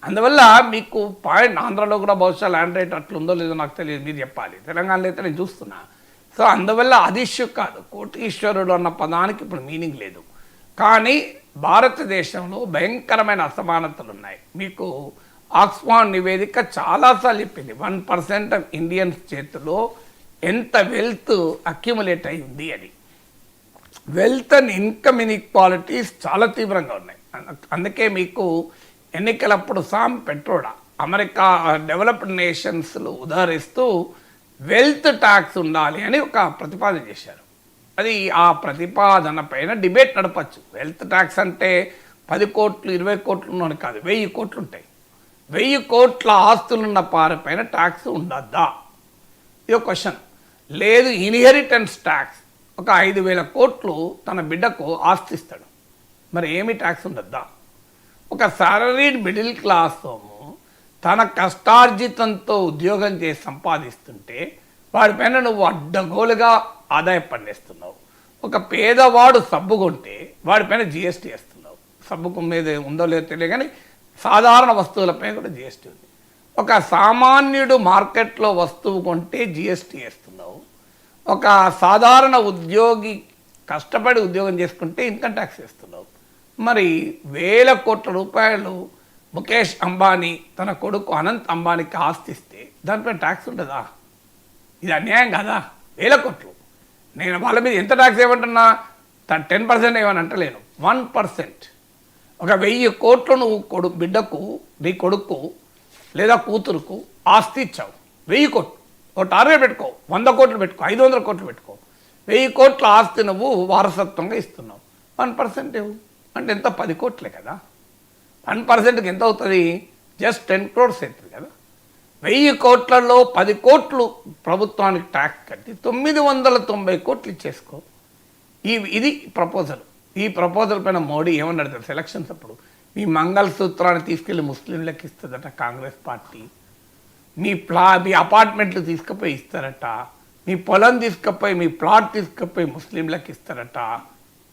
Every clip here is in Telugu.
అందువల్ల మీకు పాయింట్ ఆంధ్రాలో కూడా బహుశా ల్యాండ్ రేట్ అట్లుందో లేదో నాకు తెలియదు, మీరు చెప్పాలి. తెలంగాణలో అయితే నేను చూస్తున్నా. సో అందువల్ల అది ఇష్యూ కాదు. కోటీశ్వరుడు అన్న పదానికి ఇప్పుడు మీనింగ్ లేదు. కానీ భారతదేశంలో భయంకరమైన అసమానతలు ఉన్నాయి. మీకు ఆక్స్ఫార్డ్ నివేదిక చాలాసార్లు చెప్పింది 1% ఆఫ్ ఇండియన్స్ చేతిలో ఎంత వెల్త్ అక్యుములేట్ అయి ఉంది అని. వెల్త్ అండ్ ఇన్కమ్ ఇన్ఈక్వాలిటీస్ చాలా తీవ్రంగా ఉన్నాయి. అందుకే మీకు ఎన్నికలప్పుడు సామ్ పెట్రోడా అమెరికా డెవలప్డ్ నేషన్స్లు ఉదాహరిస్తూ వెల్త్ ట్యాక్స్ ఉండాలి అని ఒక ప్రతిపాదన చేశారు. అది ఆ ప్రతిపాదన పైన డిబేట్ నడపచ్చు. వెల్త్ ట్యాక్స్ అంటే 10 కోట్లు 20 కోట్లు ఉన్నది కాదు, 1000 కోట్లు ఉంటాయి. 1000 కోట్ల ఆస్తులున్న పైన ట్యాక్స్ ఉండద్దా, ఇది క్వశ్చన్. లేదు, ఇన్హెరిటెన్స్ ట్యాక్స్, ఒక 5,000 కోట్లు తన బిడ్డకు ఆస్తిస్తాడు, మరి ఏమి ట్యాక్స్ ఉండద్దా? ఒక సాలరీడ్ మిడిల్ క్లాస్ తన కష్టార్జితంతో ఉద్యోగం చేసి సంపాదిస్తుంటే వాడిపైన నువ్వు అడ్డగోలుగా ఆదాయం పండిస్తున్నావు. ఒక పేదవాడు సబ్బు కొంటే వాడిపైన జిఎస్టీ వేస్తున్నావు. సబ్బుకు మీద ఉందో లేదో తెలియదు కానీ సాధారణ వస్తువులపై కూడా జిఎస్టీ ఉంది. ఒక సామాన్యుడు మార్కెట్లో వస్తువు కొంటే జిఎస్టీ వేస్తున్నావు. ఒక సాధారణ ఉద్యోగి కష్టపడి ఉద్యోగం చేసుకుంటే ఇన్కమ్ ట్యాక్స్ వేస్తున్నావు. మరి 1000 కోట్ల రూపాయలు ముఖేష్ అంబానీ తన కొడుకు అనంత్ అంబానీకి ఆస్తిస్తే దానిపై ట్యాక్స్ ఉండదా? ఇది అన్యాయం కదా? 1000 కోట్లు. నేను వాళ్ళ మీద ఎంత ట్యాక్స్ ఏమంటున్నా? 10% ఏమని అంటలేను, 1%. ఒక 1000 కోట్లు నువ్వు బిడ్డకు, నీ కొడుకు లేదా కూతురుకు ఆస్తి ఇచ్చావు. 1000 కోట్లు ఒక టార్గెట్ పెట్టుకో, 100 కోట్లు పెట్టుకో, 500 కోట్లు పెట్టుకో. 1000 కోట్ల ఆస్తి నువ్వు వారసత్వంగా ఇస్తున్నావు. 1% ఇవ్వు అంటే ఎంత? 10 కోట్లే కదా. 1%కి ఎంత అవుతుంది? జస్ట్ 10 crores అవుతుంది కదా. 1000 కోట్లలో 10 కోట్లు ప్రభుత్వానికి ట్యాక్స్ కట్టి 990 కోట్లు ఇచ్చేసుకో. ఇది ప్రపోజల్. ఈ ప్రపోజల్ పైన మోడీ ఏమన్నాడు తెలుసు? ఎలక్షన్స్ అప్పుడు మీ మంగళసూత్రాన్ని తీసుకెళ్ళి ముస్లింలకు ఇస్తుందట కాంగ్రెస్ పార్టీ, మీ అపార్ట్మెంట్లు తీసుకుపోయి ఇస్తారట, మీ పొలం తీసుకుపోయి, మీ ప్లాట్ తీసుకుపోయి ముస్లింలకు ఇస్తారట.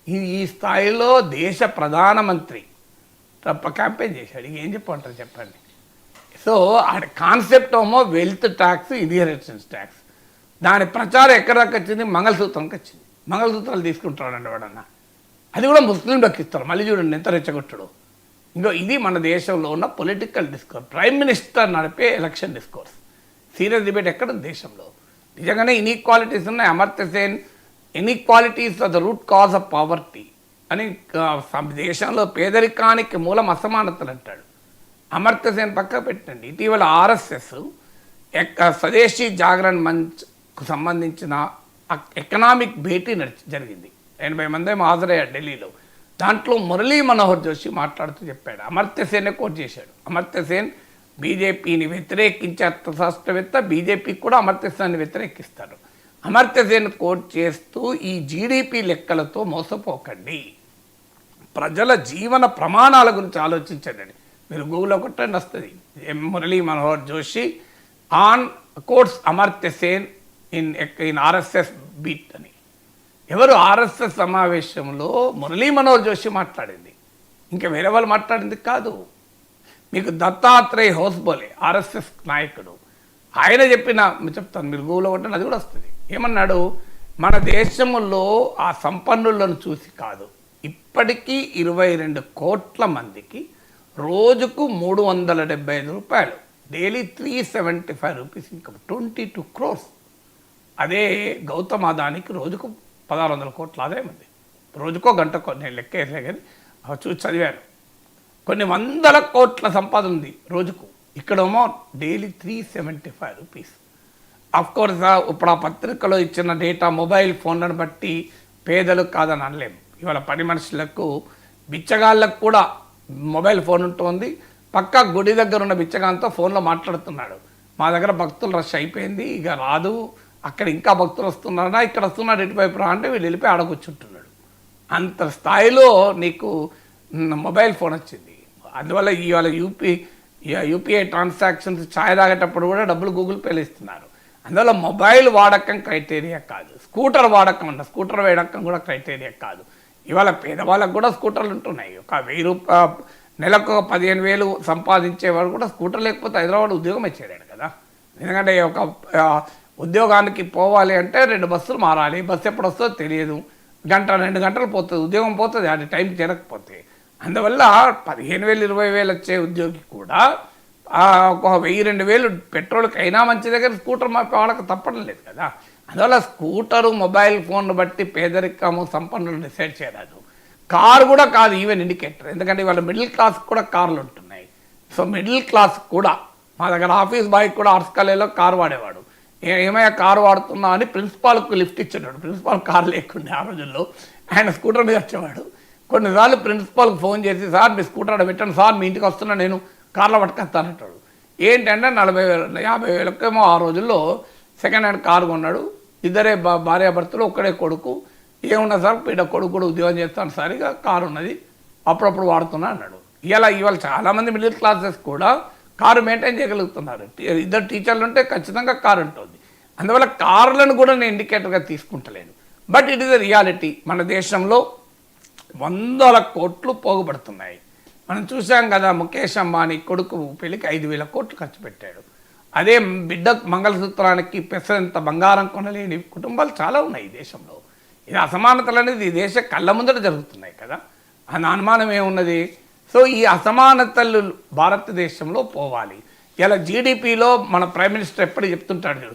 ఈ స్థాయిలో దేశ ప్రధానమంత్రి క్యాంపెయిన్ చేశాడు. ఏం చెప్పంటారు చెప్పండి? సో ఆ కాన్సెప్ట్ ఏమో వెల్త్ ట్యాక్స్, ఇన్హెరిటెన్స్ ట్యాక్స్. దాని ప్రచారం ఎక్కడ దాకా వచ్చింది? మంగళసూత్రంకి వచ్చింది. మంగళసూత్రాలు తీసుకుంటాడండి వాడన్నా, అది కూడా ముస్లింలకు ఇస్తారు. మళ్ళీ చూడండి ఎంత రెచ్చగొట్టడు. ఇంకో ఇది మన దేశంలో ఉన్న పొలిటికల్ డిస్కోర్స్. ప్రైమ్ మినిస్టర్ నడిపే ఎలక్షన్ డిస్కోర్స్. సీరియస్ డిబేట్ ఎక్కడ దేశంలో? నిజంగానే ఇన్ఈక్వాలిటీస్ ఉన్నాయి. Amartya Sen inequalities are the root cause of poverty అని దేశంలో పేదరికానికి మూలం అసమానతలు అంటాడు. అమర్త్య సేన్ పక్క పెట్టండి. ఇటీవల ఆర్ఎస్ఎస్ స్వదేశీ జాగరణ్ మంచ్కు సంబంధించిన ఎకనామిక్ భేటీ జరిగింది. 80 మంది ఏమో హాజరయ్యారు ఢిల్లీలో. దాంట్లో మురళీ మనోహర్ జోషి మాట్లాడుతూ చెప్పాడు, అమర్త్య సేనే కోట్ చేశాడు. అమర్త్య సేన్ బీజేపీని వ్యతిరేకించే అర్థశాస్త్రవేత్త, బీజేపీ కూడా అమర్త్య సేన్ని వ్యతిరేకిస్తారు. అమర్త్య సేన్ కోట్ చేస్తూ ఈ జీడిపి లెక్కలతో మోసపోకండి, ప్రజల జీవన ప్రమాణాల గురించి ఆలోచించండి. మీరు గూగుల్లో కొట్టండి వస్తుంది. Murali Manohar Joshi on quotes Amartya Sen in RSS beat అని. ఎవరు? ఆర్ఎస్ఎస్ సమావేశంలో మురళీ మనోహర్ జోషి మాట్లాడింది, ఇంకా వేరే వాళ్ళు మాట్లాడింది కాదు. మీకు దత్తాత్రేయ హోస్బోలే ఆర్ఎస్ఎస్ నాయకుడు, ఆయన చెప్తాను, మీరు గూగుల్లో కొట్టండి, అది కూడా వస్తుంది. ఏమన్నాడు? మన దేశంలో ఆ సంపన్నులను చూసి కాదు, ఇప్పటికీ 22 కోట్ల మందికి రోజుకు 375 రూపాయలు, డైలీ 375 రూపీస్ ఇన్కమ్, 22 crores. అదే గౌతమ్ అదానికి రోజుకు 1600 కోట్ల ఆదాయం ఉంది. రోజుకో గంటకో, నేను లెక్క వేసే కానీ చూసి చదివాను. కొన్ని 100 కోట్ల సంపాదన ఉంది రోజుకు. ఇక్కడేమో డైలీ 375 రూపీస్. అఫ్కోర్స్ ఇప్పుడు ఆ పత్రికలో ఇచ్చిన డేటా మొబైల్ ఫోన్లను బట్టి పేదలు కాదని అనలేము. ఇవాళ పని మనుషులకు, బిచ్చగాళ్ళకు కూడా మొబైల్ ఫోన్ ఉంటుంది. పక్కా గుడి దగ్గర ఉన్న బిచ్చగాంతో ఫోన్లో మాట్లాడుతున్నాడు, మా దగ్గర భక్తులు రష్ అయిపోయింది, ఇక రాదు, అక్కడ ఇంకా భక్తులు వస్తున్నారా, ఇక్కడ వస్తున్నాడు, ఎటువైపు రా అంటే వీళ్ళు వెళ్ళిపోయి ఆడకూర్చుంటున్నాడు. అంత స్థాయిలో నీకు మొబైల్ ఫోన్ వచ్చింది. అందువల్ల ఇవాళ యూపీఐ ట్రాన్సాక్షన్స్, ఛాయ్ తాగేటప్పుడు కూడా డబ్బులు గూగుల్ పేలు ఇస్తున్నారు. అందువల్ల మొబైల్ వాడకం క్రైటీరియా కాదు, స్కూటర్ వాడకం అంట, స్కూటర్ వాడకం కూడా క్రైటీరియా కాదు. ఇవాళ పేదవాళ్ళకు కూడా స్కూటర్లు ఉంటున్నాయి. ఒక 1000 నెలకు 15,000 సంపాదించేవాడు కూడా స్కూటర్ లేకపోతే హైదరాబాద్ ఉద్యోగం ఇచ్చేయలేడు కదా. ఎందుకంటే ఒక ఉద్యోగానికి పోవాలి అంటే 2 బస్సులు మారాలి, బస్సు ఎప్పుడు వస్తుందో తెలియదు, 1-2 గంటలు పోతుంది, ఉద్యోగం పోతుంది అది టైం చేరకపోతే. అందువల్ల 15,000 20,000 వచ్చే ఉద్యోగి కూడా ఒక 1,000-2,000 పెట్రోల్కి అయినా మంచి దగ్గర స్కూటర్ మా వాళ్ళకి తప్పడం లేదు కదా. అందువల్ల స్కూటరు మొబైల్ ఫోన్ బట్టి పేదరికము సంపన్నులు డిసైడ్ చేయరాదు. కారు కూడా కాదు ఈవెన్ ఇండికేటర్, ఎందుకంటే ఇవాళ మిడిల్ క్లాస్ కూడా కార్లు ఉంటున్నాయి. సో మిడిల్ క్లాస్ కూడా మా దగ్గర ఆఫీస్ బాయ్ కూడా ఆర్ట్స్ కాలేజీలో కారు వాడేవాడు, ఏమయ్యా కారు వాడుతున్నా అని ప్రిన్సిపాల్కు లిఫ్ట్ ఇచ్చేవాడు. ప్రిన్సిపాల్ కారు లేకుండా ఆ రోజుల్లో ఆయన స్కూటర్ మీద వచ్చేవాడు. కొన్నిసార్లు ప్రిన్సిపాల్కి ఫోన్ చేసి సార్ మీ స్కూటర్ అక్కడ పెట్టండి సార్ మీ ఇంటికి వస్తున్నా నేను కార్లో పట్టుకొస్తానంటాడు. ఏంటంటే 40,000 50,000 ఆ రోజుల్లో సెకండ్ హ్యాండ్ కారు కొన్నాడు. ఇద్దరే భార్యాభర్తలు, ఒక్కడే కొడుకు. ఏమున్నా సార్ పీడ కొడుకు కూడా ఉద్యోగం చేస్తాను సార్, ఇక కారు ఉన్నది అప్పుడప్పుడు వాడుతున్నా అన్నాడు. ఇవాళ చాలామంది మిడిల్ క్లాసెస్ కూడా కారు మెయింటైన్ చేయగలుగుతున్నారు. 2 టీచర్లు ఉంటే ఖచ్చితంగా కారు ఉంటుంది. అందువల్ల కార్లను కూడా నేను ఇండికేటర్గా తీసుకుంటలేను. But it is a reality. మన దేశంలో 100,000 కోట్లు పోగుపడుతున్నాయి. మనం చూసాం కదా, ముఖేష్ అంబానీ కొడుకు పెళ్లికి 5,000 కోట్లు ఖర్చు పెట్టాడు. అదే బిడ్డ మంగళసూత్రానికి పెసరంత బంగారం కొనలేని కుటుంబాలు చాలా ఉన్నాయి ఈ దేశంలో. ఇది అసమానతలు అనేది ఈ దేశ కళ్ళ ముందట జరుగుతున్నాయి కదా, అని అనుమానం ఏమున్నది. సో ఈ అసమానతలు భారతదేశంలో పోవాలి. ఇలా జీడిపిలో మన ప్రైమ్ మినిస్టర్ ఎప్పుడు చెప్తుంటాడు,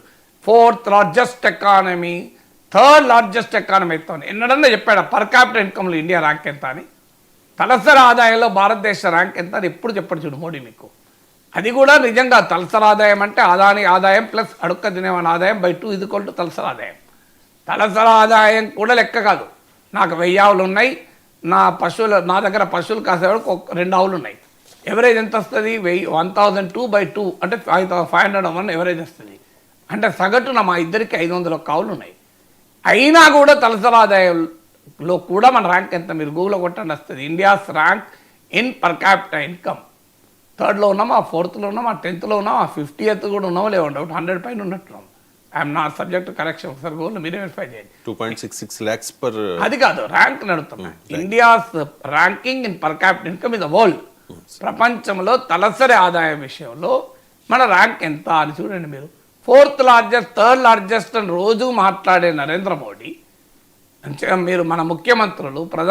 4th largest economy 3rd largest economy అవుతాను. ఎన్నడన్నా చెప్పాడు పర్ క్యాపిటల్ ఇన్కమ్లో ఇండియా ర్యాంక్ ఎంత అని, తలసరి ఆదాయంలో భారతదేశ ర్యాంక్ ఎంత అని ఎప్పుడు చెప్పాడు చూడు మోడీ మీకు. అది కూడా నిజంగా తలసరి ఆదాయం అంటే అదాని ఆదాయం ప్లస్ అడుక్క తినేవాని ఆదాయం బై 2 = తలసరి ఆదాయం. తలసరి ఆదాయం కూడా లెక్క కాదు. నాకు 1000 ఆవులు ఉన్నాయి, నా దగ్గర పశువులు కాసేవాడు 2 ఆవులు ఉన్నాయి. ఎవరేజ్ ఎంత వస్తుంది? 1,002/2 అంటే 501 ఎవరేజ్ వస్తుంది. అంటే సగటున మా ఇద్దరికి 500 ఆవులు ఉన్నాయి. అయినా కూడా తలసరి ఆదాయంలో కూడా మన ర్యాంక్ ఎంత మీరు గూగుల్లో కొట్టండి వస్తుంది. India's rank in per capital income 3rd ఉన్నామా, 4th ఉన్నామా, 10th ఉన్నామా, 50th కూడా ఉన్నామో లేవు, 100 పైన ఉన్నట్టున్నాం. I'm not subject to correction. ఒకసారి గూగుల్లో మీరే వెరిఫై చేయండి. 2.66 lakhs per అది కాదు ర్యాంక్ నడుతున్నా. India's ranking in per capital income in the world. ప్రపంచంలో తలసరి ఆదాయం విషయంలో మన ర్యాంక్ ఎంత అని చూడండి మీరు. 4th లార్జెస్ట్ 3rd లార్జెస్ట్ అని రోజు మాట్లాడే నరేంద్ర మోడీ, మీరు మన ముఖ్యమంత్రులు